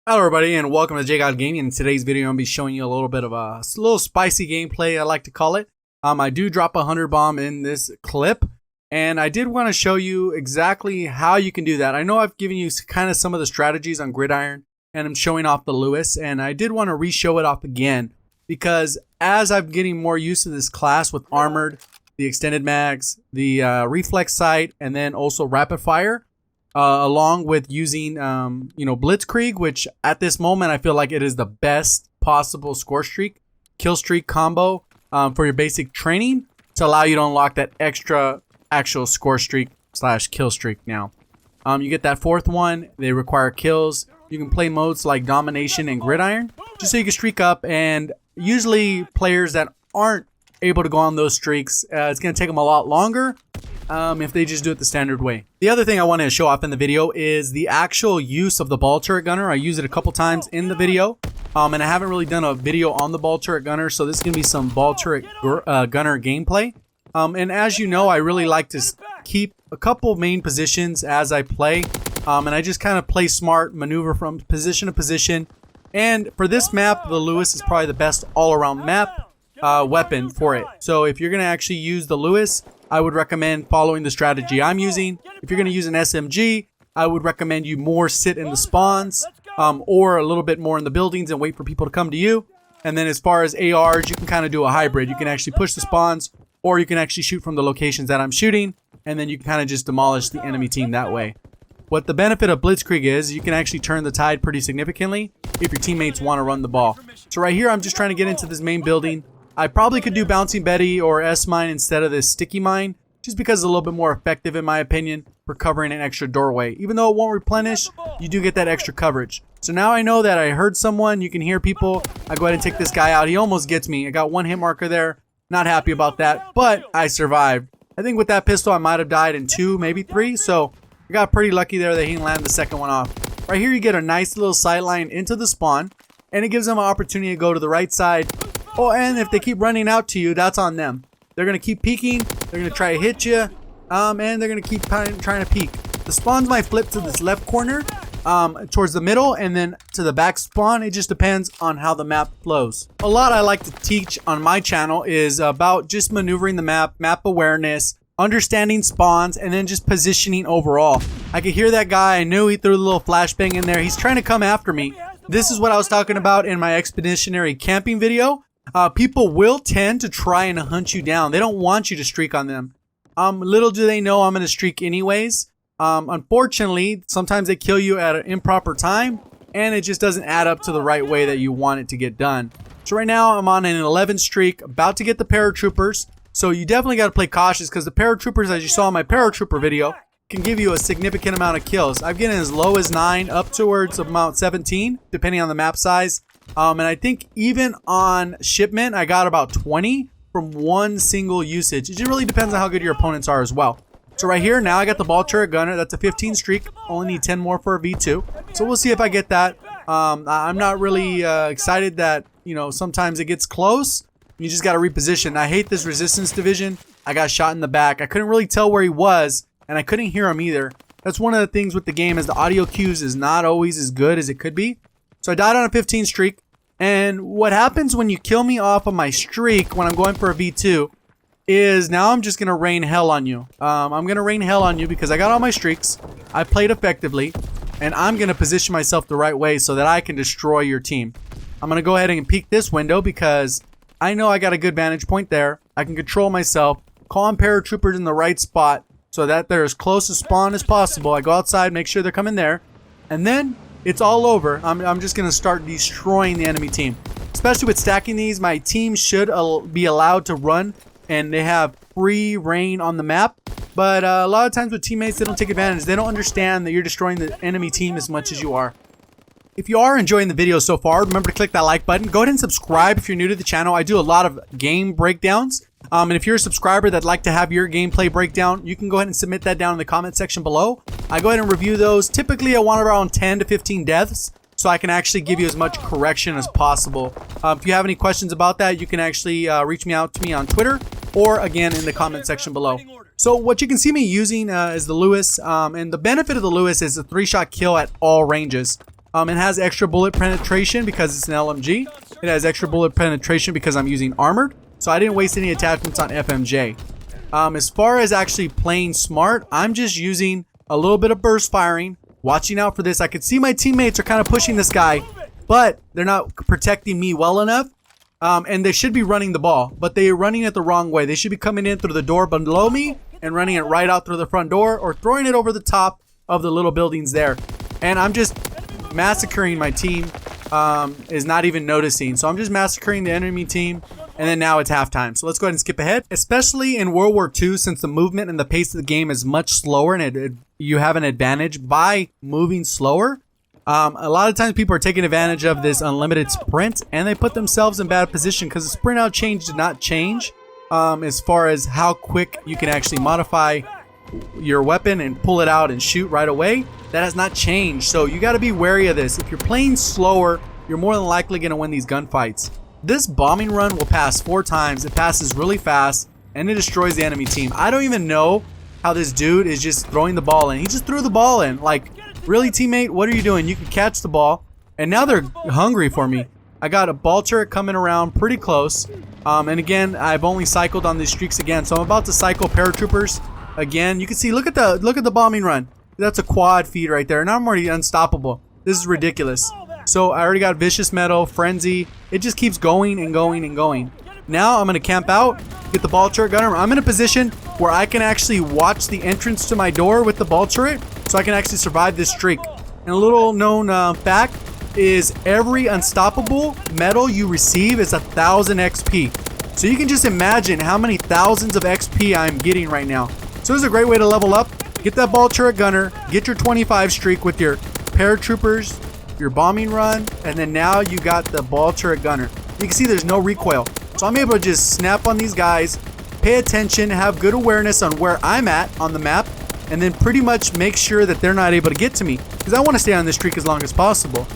Hello everybody and welcome to CoD Gaming. In today's video I'm going to be showing you a little bit of a little spicy gameplay, I like to call it. I do drop a 100 bomb in this clip, and I did want to show you exactly how you can do that. I know I've given you kind of some of the strategies on Gridiron, and I'm showing off the Lewis, and I did want to re-show it off again because as I'm getting more used to this class with Armored, the Extended Mags, the Reflex Sight, and then also Rapid Fire, along with using Blitzkrieg, which at this moment I feel like it is the best possible score streak, kill streak combo for your basic training to allow you to unlock that extra actual score streak / kill streak. Now you get that fourth one. They require kills. You can play modes like Domination and Gridiron just so you can streak up, and usually players that aren't able to go on those streaks, it's going to take them a lot longer if they just do it the standard way. The other thing I wanted to show off in the video is the actual use of the ball turret gunner. I use it a couple times in the video, and I haven't really done a video on the ball turret gunner, so this is going to be some ball turret gunner gameplay. And as you know, I really like to keep a couple main positions as I play, and I just kind of play smart, maneuver from position to position. And for this map, the Lewis is probably the best all-around map weapon for it. So if you're going to actually use the Lewis, I would recommend following the strategy I'm using. If you're going to use an SMG, I would recommend you more sit in the spawns or a little bit more in the buildings and wait for people to come to you. And then as far as ARs, you can kind of do a hybrid. You can actually push the spawns, or you can actually shoot from the locations that I'm shooting, and then you can kind of just demolish the enemy team that way. What the benefit of Blitzkrieg is, you can actually turn the tide pretty significantly if your teammates want to run the ball. So right here, I'm just trying to get into this main building. I probably could do Bouncing Betty or S-Mine instead of this Sticky Mine, just because it's a little bit more effective in my opinion for covering an extra doorway. Even though it won't replenish, you do get that extra coverage. So now I know that I heard someone, you can hear people. I go ahead and take this guy out. He almost gets me. I got one hit marker there. Not happy about that, but I survived. I think with that pistol I might have died in 2, maybe 3, so I got pretty lucky there that he didn't land the second one off. Right here you get a nice little sight line into the spawn, and it gives them an opportunity to go to the right side. Oh, and if they keep running out to you, that's on them. They're going to keep peeking. They're going to try to hit you. And they're going to keep trying to peek. The spawns might flip to this left corner, towards the middle, and then to the back spawn. It just depends on how the map flows. A lot I like to teach on my channel is about just maneuvering the map, map awareness, understanding spawns, and then just positioning overall. I could hear that guy. I knew he threw a little flashbang in there. He's trying to come after me. This is what I was talking about in my expeditionary camping video. People will tend to try and hunt you down. They don't want you to streak on them. Little do they know I'm going to streak anyways. Unfortunately, sometimes they kill you at an improper time, and it just doesn't add up to the right way that you want it to get done. So right now I'm on an 11 streak, about to get the paratroopers. So you definitely got to play cautious, because the paratroopers, as you saw in my paratrooper video, can give you a significant amount of kills. I've gotten as low as 9 up towards about 17, depending on the map size. And I think even on shipment, I got about 20 from one single usage. It just really depends on how good your opponents are as well. So right here, now I got the ball turret gunner. That's a 15 streak. Only need 10 more for a V2. So we'll see if I get that. I'm not really excited that, sometimes it gets close. You just got to reposition. I hate this resistance division. I got shot in the back. I couldn't really tell where he was, and I couldn't hear him either. That's one of the things with the game, is the audio cues is not always as good as it could be. So I died on a 15 streak, and what happens when you kill me off of my streak when I'm going for a V2 is now I'm just going to rain hell on you. I'm going to rain hell on you because I got all my streaks, I played effectively, and I'm going to position myself the right way so that I can destroy your team. I'm going to go ahead and peek this window because I know I got a good vantage point there. I can control myself, call on paratroopers in the right spot so that they're as close to spawn as possible. I go outside, make sure they're coming there, and then it's all over. I'm just going to start destroying the enemy team. Especially with stacking these, my team should be allowed to run, and they have free reign on the map. But a lot of times with teammates, they don't take advantage. They don't understand that you're destroying the enemy team as much as you are. If you are enjoying the video so far, remember to click that like button. Go ahead and subscribe if you're new to the channel. I do a lot of game breakdowns. And if you're a subscriber that'd like to have your gameplay breakdown, you can go ahead and submit that down in the comment section below. I go ahead and review those. Typically, I want around 10 to 15 deaths, so I can actually give you as much correction as possible. If you have any questions about that, you can actually reach me out to me on Twitter, or again in the comment section below. So what you can see me using is the Lewis, and the benefit of the Lewis is a 3-shot kill at all ranges. It has extra bullet penetration because it's an LMG. It has extra bullet penetration because I'm using armored. So I didn't waste any attachments on FMJ. As far as actually playing smart, I'm just using a little bit of burst firing, watching out for this. I could see my teammates are kind of pushing this guy, but they're not protecting me well enough. And they should be running the ball, but they're running it the wrong way. They should be coming in through the door below me and running it right out through the front door, or throwing it over the top of the little buildings there. And I'm just massacring my team, is not even noticing. So I'm just massacring the enemy team. And then now it's halftime. So let's go ahead and skip ahead. Especially in World War II, since the movement and the pace of the game is much slower, and you have an advantage by moving slower. A lot of times people are taking advantage of this unlimited sprint, and they put themselves in bad position because the sprint out change did not change as far as how quick you can actually modify your weapon and pull it out and shoot right away. That has not changed. So you got to be wary of this. If you're playing slower, you're more than likely going to win these gunfights. This bombing run will pass 4 times. It passes really fast, and it destroys the enemy team. I don't even know how this dude is just throwing the ball in. He just threw the ball in. Like, really, teammate? What are you doing? You can catch the ball. And now they're hungry for me. I got a ball turret coming around pretty close. And again, I've only cycled on these streaks again. So I'm about to cycle paratroopers again. You can see, look at the bombing run. That's a quad feed right there. And I'm already unstoppable. This is ridiculous. So I already got Vicious Metal, Frenzy. It just keeps going and going and going. Now I'm going to camp out, get the ball turret gunner. I'm in a position where I can actually watch the entrance to my door with the ball turret, so I can actually survive this streak. And a little known fact is every unstoppable medal you receive is 1,000 XP. So you can just imagine how many thousands of XP I'm getting right now. So this is a great way to level up. Get that ball turret gunner, get your 25 streak with your paratroopers, your bombing run, and then now you got the ball turret gunner. You can see there's no recoil. So I'm able to just snap on these guys, pay attention, have good awareness on where I'm at on the map, and then pretty much make sure that they're not able to get to me, because I want to stay on this streak as long as possible,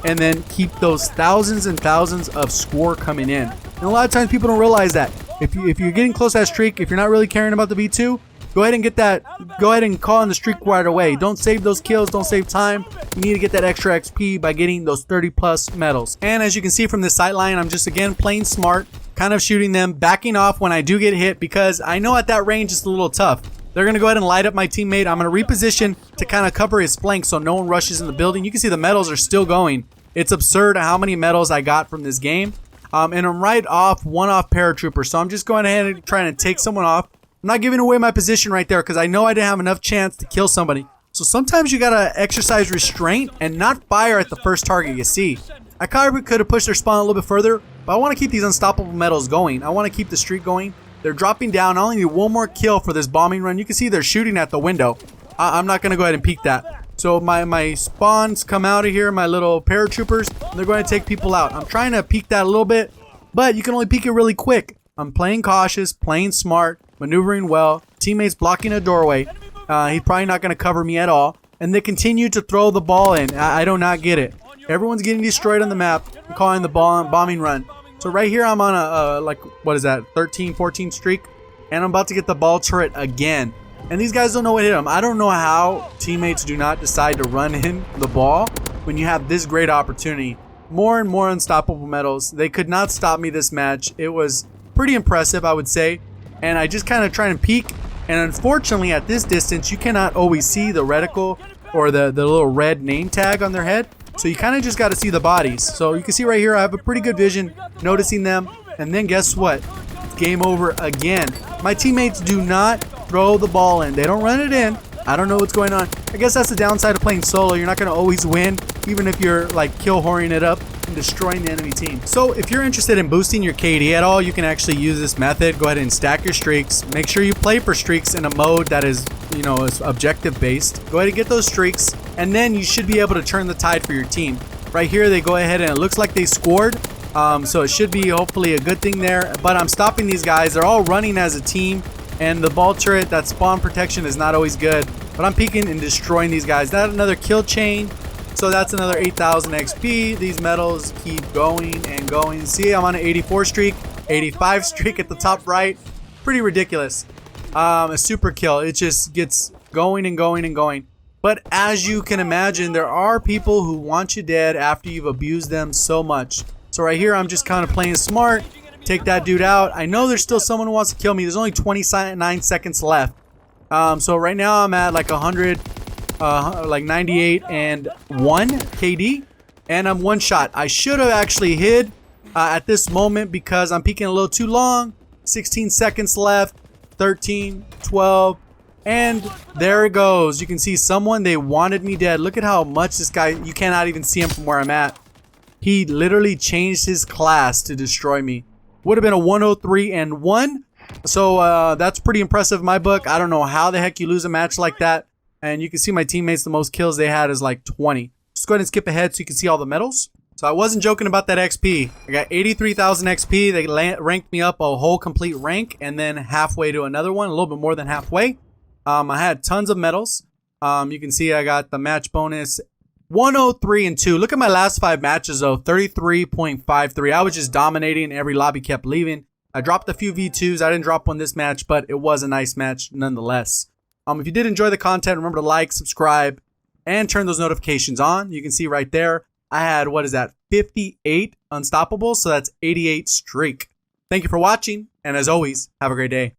and then keep those thousands and thousands of score coming in. And a lot of times people don't realize that if you're getting close to that streak, if you're not really caring about the V2, go ahead and get that. Go ahead and call in the streak right away. Don't save those kills. Don't save time. You need to get that extra XP by getting those 30 plus medals. And as you can see from this sight line, I'm just again playing smart, kind of shooting them, backing off when I do get hit, because I know at that range it's a little tough. They're going to go ahead and light up my teammate. I'm going to reposition to kind of cover his flank so no one rushes in the building. You can see the medals are still going. It's absurd how many medals I got from this game. And I'm right off one off paratrooper. So I'm just going ahead and trying to take someone off. I'm not giving away my position right there because I know I didn't have enough chance to kill somebody. So sometimes you gotta exercise restraint and not fire at the first target you see. I probably could have pushed their spawn a little bit further, but I want to keep these unstoppable medals going. I want to keep the streak going. They're dropping down. I only need one more kill for this bombing run. You can see they're shooting at the window. I'm not gonna go ahead and peek that. So my spawns come out of here, my little paratroopers, and they're going to take people out. I'm trying to peek that a little bit, but you can only peek it really quick. I'm playing cautious, playing smart, maneuvering well. Teammates blocking a doorway. He's probably not going to cover me at all. And they continue to throw the ball in. I do not get it. Everyone's getting destroyed on the map. I'm calling the bombing run. So right here I'm on a, like, what is that, 13, 14 streak. And I'm about to get the ball turret again. And these guys don't know what hit them. I don't know how teammates do not decide to run in the ball when you have this great opportunity. More and more unstoppable medals. They could not stop me this match. It was pretty impressive, I would say. And I just kind of try and peek. And unfortunately, at this distance, you cannot always see the reticle or the little red name tag on their head. So you kind of just got to see the bodies. So you can see right here, I have a pretty good vision noticing them. And then guess what? Game over again. My teammates do not throw the ball in. They don't run it in. I don't know what's going on. I guess that's the downside of playing solo. You're not going to always win, even if you're like kill whoring it up and destroying the enemy team. So if you're interested in boosting your KD at all, you can actually use this method. Go ahead and stack your streaks. Make sure you play for streaks in a mode that is, you know, is objective based. Go ahead and get those streaks, and then you should be able to turn the tide for your team. Right here, they go ahead and it looks like they scored. So it should be hopefully a good thing there. But I'm stopping these guys. They're all running as a team. And the ball turret, that spawn protection is not always good. But I'm peeking and destroying these guys. That's another kill chain. So that's another 8,000 XP. These medals keep going and going. See, I'm on an 84 streak. 85 streak at the top right. Pretty ridiculous. A super kill. It just gets going and going and going. But as you can imagine, there are people who want you dead after you've abused them so much. So right here, I'm just kind of playing smart. Take that dude out. I know there's still someone who wants to kill me. There's only 29 seconds left. So right now I'm at like 100, like 98 and 1 KD. And I'm one shot. I should have actually hid at this moment because I'm peeking a little too long. 16 seconds left. 13, 12. And there it goes. You can see someone, they wanted me dead. Look at how much this guy, you cannot even see him from where I'm at. He literally changed his class to destroy me. Would have been a 103 and 1. So that's pretty impressive in my book. I don't know how the heck you lose a match like that. And you can see my teammates, the most kills they had is like 20. Just go ahead and skip ahead so you can see all the medals. So I wasn't joking about that XP. I got 83,000 XP. They ranked me up a whole complete rank and then halfway to another one, a little bit more than halfway. I had tons of medals. You can see I got the match bonus 103 and 2. Look at my last 5 matches though, 33.53. I was just dominating. Every lobby kept leaving. I dropped a few V2s. I didn't drop one this match, but it was a nice match nonetheless. If you did enjoy the content, remember to like, subscribe, and turn those notifications on. You can see right there, I had, what is that, 58 unstoppables, so that's 88 streak. Thank you for watching, and as always, have a great day.